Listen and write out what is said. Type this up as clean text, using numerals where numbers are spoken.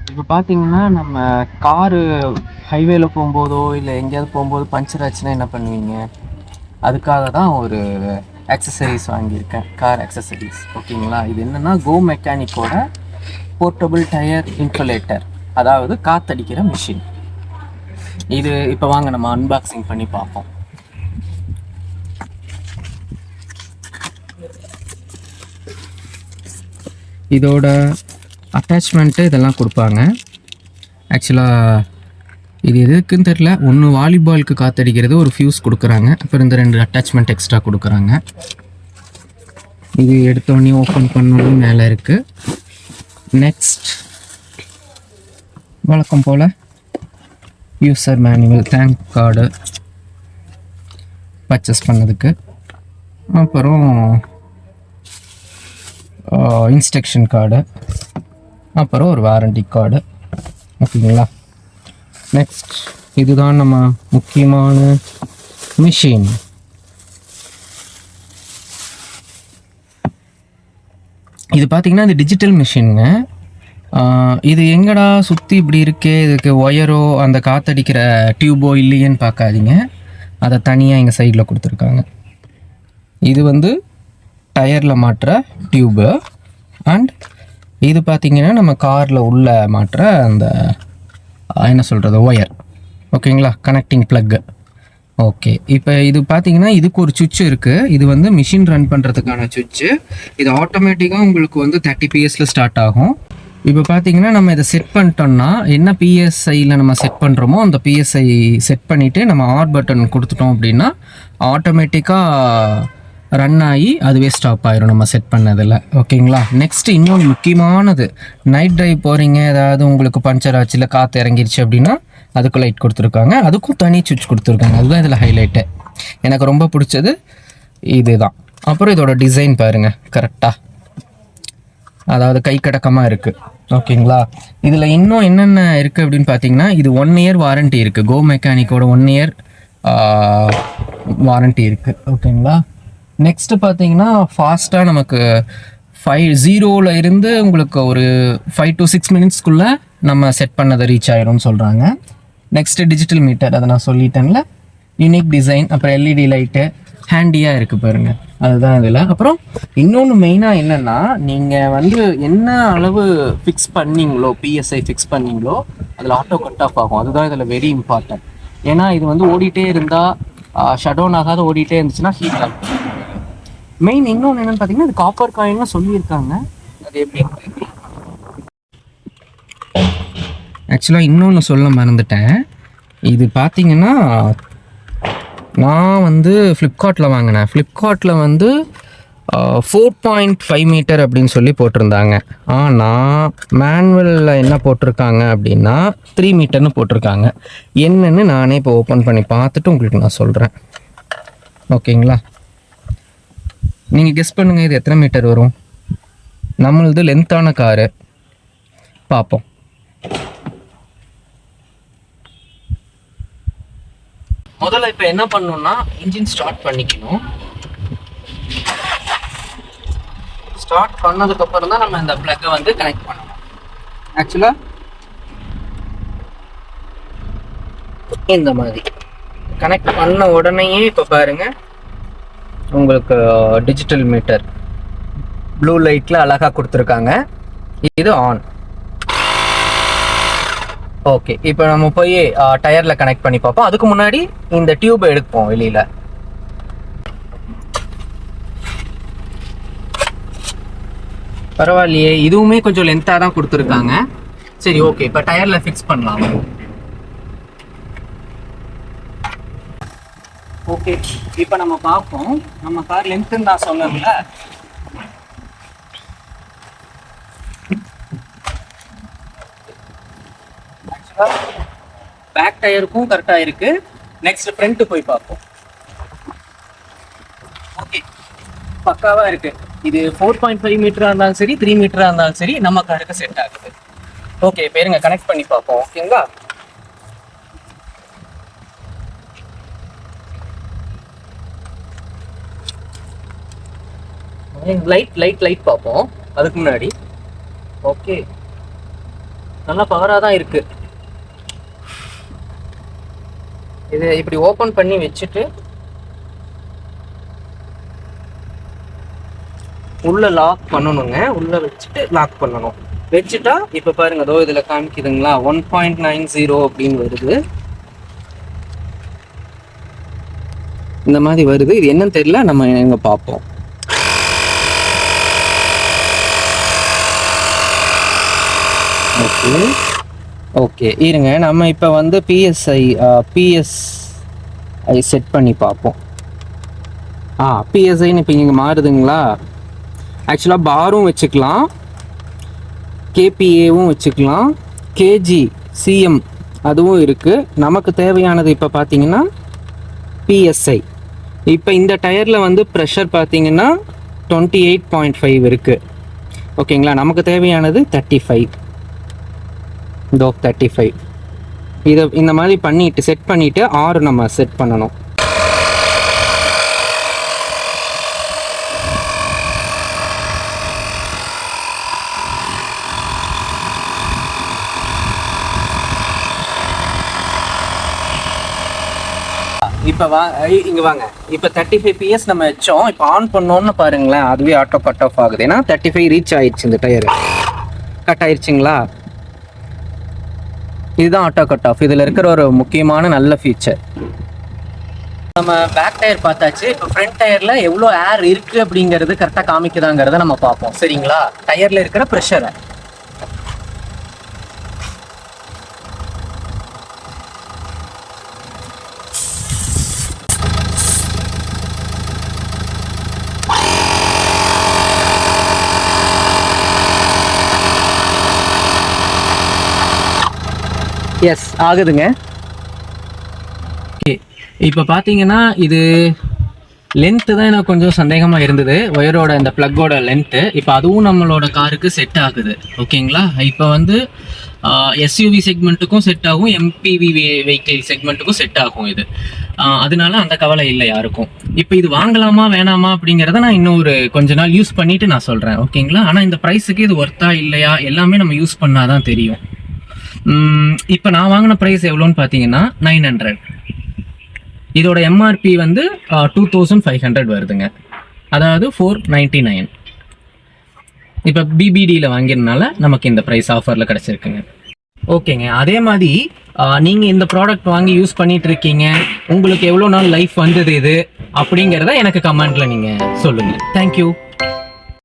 இப்போ பார்த்தீங்கன்னா, நம்ம காரு ஹைவேல போம்போதோ, இல்ல எங்கேயாவது போம்போது பஞ்சர் ஆச்சுன்னா என்ன பண்ணுவீங்க? அதுக்காக தான் ஒரு ஆக்சஸரீஸ் வாங்கியிருக்கேன். Car accessories. ஓகேங்களா? இது என்னன்னா, கோ மெக்கானிக்கோட போர்ட்டபிள் டயர் இன்ஃபுலேட்டர். அதாவது காத்தடிக்கிற மிஷின். இது இப்போ வாங்க நம்ம அன்பாக்சிங் பண்ணி பார்ப்போம். இதோட அட்டாச்மெண்ட்டு இதெல்லாம் கொடுப்பாங்க. ஆக்சுவலாக இது எதுக்குன்னு தெரில. ஒன்று வாலிபாலுக்கு காற்றடிக்கிறது, ஒரு ஃபியூஸ் கொடுக்குறாங்க. அப்புறம் இந்த 2 அட்டாச்மெண்ட் எக்ஸ்ட்ரா கொடுக்குறாங்க. இது எடுத்தோடனே ஓப்பன் பண்ணணும் மேலே இருக்குது. நெக்ஸ்ட் வழக்கம் போல் user manual, thank card purchase பண்ணதுக்கு, அப்புறம் இன்ஸ்ட்ரக்ஷன் கார்டு, அப்புறம் ஒரு வாரண்டி கார்டு. ஓகேங்களா? நெக்ஸ்ட் இதுதான் நம்ம முக்கியமான மிஷின். இது பார்த்தீங்கன்னா இது டிஜிட்டல் மிஷினுங்க. இது எங்கடா சுற்றி இப்படி இருக்கே, இதுக்கு ஒயரோ அந்த காற்றடிக்கிற டியூபோ இல்லையேன்னு பார்க்காதீங்க. அதை தனியாக எங்கள் சைடில் கொடுத்துருக்காங்க. இது வந்து டயரில் மாட்டுற டியூபு. அண்ட் இது பார்த்திங்கன்னா நம்ம காரில் உள்ள மாட்டுற அந்த என்ன சொல்கிறது ஒயர். ஓகேங்களா? Connecting plug. ஓகே, இப்போ இது பார்த்தீங்கன்னா இதுக்கு ஒரு சுவிட்ச் இருக்குது. இது வந்து மிஷின் ரன் பண்ணுறதுக்கான சுவிட்சு. இது ஆட்டோமேட்டிக்காக உங்களுக்கு வந்து 30 PS ஸ்டார்ட் ஆகும். இப்போ பார்த்தீங்கன்னா நம்ம இதை செட் பண்ணிட்டோம்னா, என்ன பிஎஸ்ஐயில் நம்ம செட் பண்ணுறோமோ அந்த பிஎஸ்ஐ செட் பண்ணிவிட்டு நம்ம ஆர் பட்டன் கொடுத்துட்டோம் அப்படின்னா ஆட்டோமேட்டிக்காக ரன் ஆகி அதுவே ஸ்டாப் ஆயிரும் நம்ம செட் பண்ணதில். ஓகேங்களா? நெக்ஸ்ட்டு இன்னொன்று முக்கியமானது, நைட் ட்ரைவ் போகிறீங்க, ஏதாவது உங்களுக்கு பஞ்சர் ஆச்சு இல்லை காற்று இறங்கிருச்சு அப்படின்னா அதுக்கு லைட் கொடுத்துருக்காங்க. அதுக்கும் தனி சுவிட்ச் கொடுத்துருக்காங்க. அதுதான் இதில் ஹைலைட்டு. எனக்கு ரொம்ப பிடிச்சது இதுதான். அப்புறம் இதோட டிசைன் பாருங்கள், கரெக்டாக அதாவது கை கடக்கமாக இருக்குது. ஓகேங்களா? இதில் இன்னும் என்னென்ன இருக்குது அப்படின்னு பார்த்தீங்கன்னா, இது 1 இயர் வாரண்ட்டி இருக்குது. கோ மெக்கானிக்கோட 1 இயர் வாரண்ட்டி இருக்குது. ஓகேங்களா? நெக்ஸ்ட்டு பார்த்தீங்கன்னா ஃபாஸ்ட்டாக நமக்கு 0ல் இருந்து உங்களுக்கு ஒரு 5 to 6 மினிட்ஸ்க்குள்ளே நம்ம செட் பண்ணதை ரீச் ஆயிரும்னு சொல்கிறாங்க. நெக்ஸ்ட்டு டிஜிட்டல் மீட்டர், அதை நான் சொல்லிட்டேன்ல. யூனிக் டிசைன், அப்புறம் எல்இடி லைட்டு ஹேண்டியாக இருக்குது பாருங்கள், அதுதான் இதில். அப்புறம் இன்னொன்று மெயினாக என்னென்னா, நீங்கள் வந்து என்ன அளவு ஃபிக்ஸ் பண்ணிங்களோ, பிஎஸ்ஐ ஃபிக்ஸ் பண்ணிங்களோ அதில் ஆட்டோ கட் ஆஃப் ஆகும். அதுதான் இதில் வெரி இம்பார்ட்டன்ட். ஏன்னா இது வந்து ஓடிட்டே இருந்தால் ஷட் டவுன் ஆகாத ஓடிட்டே இருந்துச்சுன்னா ஹீட் ஆகும். மெயின் இன்னொன்று என்னென்னு பார்த்தீங்கன்னா, இது காப்பர் காயின்னு சொல்லியிருக்காங்க. அது எப்படி ஆக்சுவலாக இன்னொன்று சொல்ல மறந்துட்டேன். இது பார்த்தீங்கன்னா நான் வந்து ஃப்ளிப்கார்ட்டில் வாங்கினேன். ஃப்ளிப்கார்ட்டில் வந்து 4.5 மீட்டர் அப்படின்னு சொல்லி போட்டிருந்தாங்க. ஆனால் மேனுவலில் என்ன போட்டிருக்காங்க அப்படின்னா 3 மீட்டர்னு போட்டிருக்காங்க. என்னென்னு நானே இப்போ ஓப்பன் பண்ணி பார்த்துட்டு உங்களுக்கு நான் சொல்கிறேன். ஓகேங்களா? நீங்கள் கெஸ் பண்ணுங்கள், இது எத்தனை மீட்டர் வரும்? நம்மளது லென்த்தான காரு. பார்ப்போம். முதல்ல இப்போ என்ன பண்ணணும்னா, இன்ஜின் ஸ்டார்ட் பண்ணிக்கணும். ஸ்டார்ட் பண்ணதுக்கப்புறம் தான் நம்ம இந்த பிளக்கை வந்து கனெக்ட் பண்ணணும். ஆக்சுவலாக இந்த மாதிரி கனெக்ட் பண்ண உடனேயே இப்போ பாருங்கள், உங்களுக்கு டிஜிட்டல் மீட்டர் ப்ளூ லைட்டில் அழகாக கொடுத்துருக்காங்க. இது ஆன். ஓகே, இப்போ நம்ம போய் டயரில் கனெக்ட் பண்ணி பார்ப்போம். அதுக்கு முன்னாடி இந்த டியூபை எடுப்போம் வெளியில். பரவாயில்லையே, இதுவுமே கொஞ்சம் லென்த்தாக தான் கொடுத்துருக்காங்க. சரி, ஓகே, இப்போ டயரில் ஃபிக்ஸ் பண்ணலாம். ஓகே, இப்போ நம்ம பார்ப்போம். நம்ம கார் லென்த்துன்னு நான் சொன்னேன்ல, பேக் டயருக்கும் கரெக்டாக இருக்கு. நெக்ஸ்ட் ஃப்ரண்ட் போய் பார்ப்போம். ஓகே, பக்காவாக இருக்கு. இது 4.5 மீட்டராக இருந்தாலும் சரி, 3 மீட்டராக இருந்தாலும் சரி, நம்ம காருக்கு செட் ஆகுது. ஓகே, பேருங்க கனெக்ட் பண்ணி பார்ப்போம். ஓகேங்களா? லைட் பார்ப்போம் அதுக்கு முன்னாடி. ஓகே, நல்லா பவராக தான் இருக்கு. இது இப்படி ஓப்பன் பண்ணி வச்சுட்டு உள்ள லாக் பண்ணணுங்க. உள்ள வச்சுட்டு லாக் பண்ணணும். வச்சுட்டா இப்போ பாருங்க, அதோ இதில் காமிக்குதுங்களா 1.90 அப்படின்னு வருது. இந்த மாதிரி வருது. இது என்னன்னு தெரியல, நம்ம எங்க பார்ப்போம். ஓகே ஓகே இருங்க, நம்ம இப்போ வந்து பிஎஸ்ஐ செட் பண்ணி பார்ப்போம். பிஎஸ்ஐன்னு இப்போ இங்கே மாறுதுங்களா. ஆக்சுவலாக பாரும் வச்சுக்கலாம், கேபிஏவும் வச்சுக்கலாம், கேஜி சிஎம் அதுவும் இருக்குது. நமக்கு தேவையானது இப்போ பார்த்தீங்கன்னா பிஎஸ்ஐ. இப்போ இந்த டயரில் வந்து ப்ரெஷர் பார்த்தீங்கன்னா 28.5 இருக்குது. ஓகேங்களா. நமக்கு தேவையானது 35. இதோ 35. இதை இந்த மாதிரி பண்ணிட்டு செட் பண்ணிவிட்டு 6 நம்ம செட் பண்ணணும். இப்போ இங்கே வாங்க. இப்போ 35 PS நம்ம வச்சோம். இப்போ ஆன் பண்ணோன்னு பாருங்களேன், அதுவே ஆட்டோ கட் ஆஃப் ஆகுது. ஏன்னா 35 ரீச் ஆயிடுச்சு. இந்த டயர் கட் ஆயிடுச்சுங்களா. இதுதான் ஆட்டோ கட் ஆஃப். இதில் இருக்கிற ஒரு முக்கியமான நல்ல ஃபீச்சர். நம்ம பேக் டயர் பார்த்தாச்சு. இப்போ ஃப்ரண்ட் டயரில் எவ்வளோ ஏர் இருக்குது அப்படிங்கிறது கரெக்டாக காமிக்குதாங்கிறத நம்ம பார்ப்போம். சரிங்களா. டயரில் இருக்கிற ப்ரெஷரை எஸ் ஆகுதுங்க. ஓகே, இப்போ பார்த்தீங்கன்னா இது லென்த்து தான் எனக்கு கொஞ்சம் சந்தேகமாக இருந்தது, ஒயரோட இந்த ப்ளக்கோட லென்த்து. இப்போ அதுவும் நம்மளோட காருக்கு செட் ஆகுது. ஓகேங்களா. இப்போ வந்து எஸ்யூவி செக்மெண்ட்டுக்கும் செட் ஆகும், எம்பிவி வெஹிக்கிள் செக்மெண்ட்டுக்கும் செட் ஆகும் இது. அதனால அந்த கவலை இல்லை யாருக்கும். இப்போ இது வாங்கலாமா வேணாமா அப்படிங்கிறத நான் இன்னும் ஒரு கொஞ்ச நாள் யூஸ் பண்ணிவிட்டு நான் சொல்கிறேன். ஓகேங்களா. ஆனால் இந்த ப்ரைஸுக்கு இது ஒர்த்தா இல்லையா எல்லாமே நம்ம யூஸ் பண்ணால் தான் தெரியும். இப்போ நான் வாங்கின ப்ரைஸ் எவ்வளோன்னு பார்த்தீங்கன்னா 900. இதோட எம்ஆர்பி வந்து 2500 வருதுங்க. அதாவது 499. இப்போ பிபிடியில் வாங்கினால நமக்கு இந்த ப்ரைஸ் ஆஃபரில் கிடச்சிருக்குங்க. ஓகேங்க. அதே மாதிரி நீங்கள் இந்த ப்ராடக்ட் வாங்கி யூஸ் பண்ணிட்டு இருக்கீங்க, உங்களுக்கு எவ்வளோ நாள் லைஃப் வந்தது இது அப்படிங்கிறத எனக்கு கமெண்ட்டில் நீங்கள் சொல்லுங்கள். தேங்க்யூ.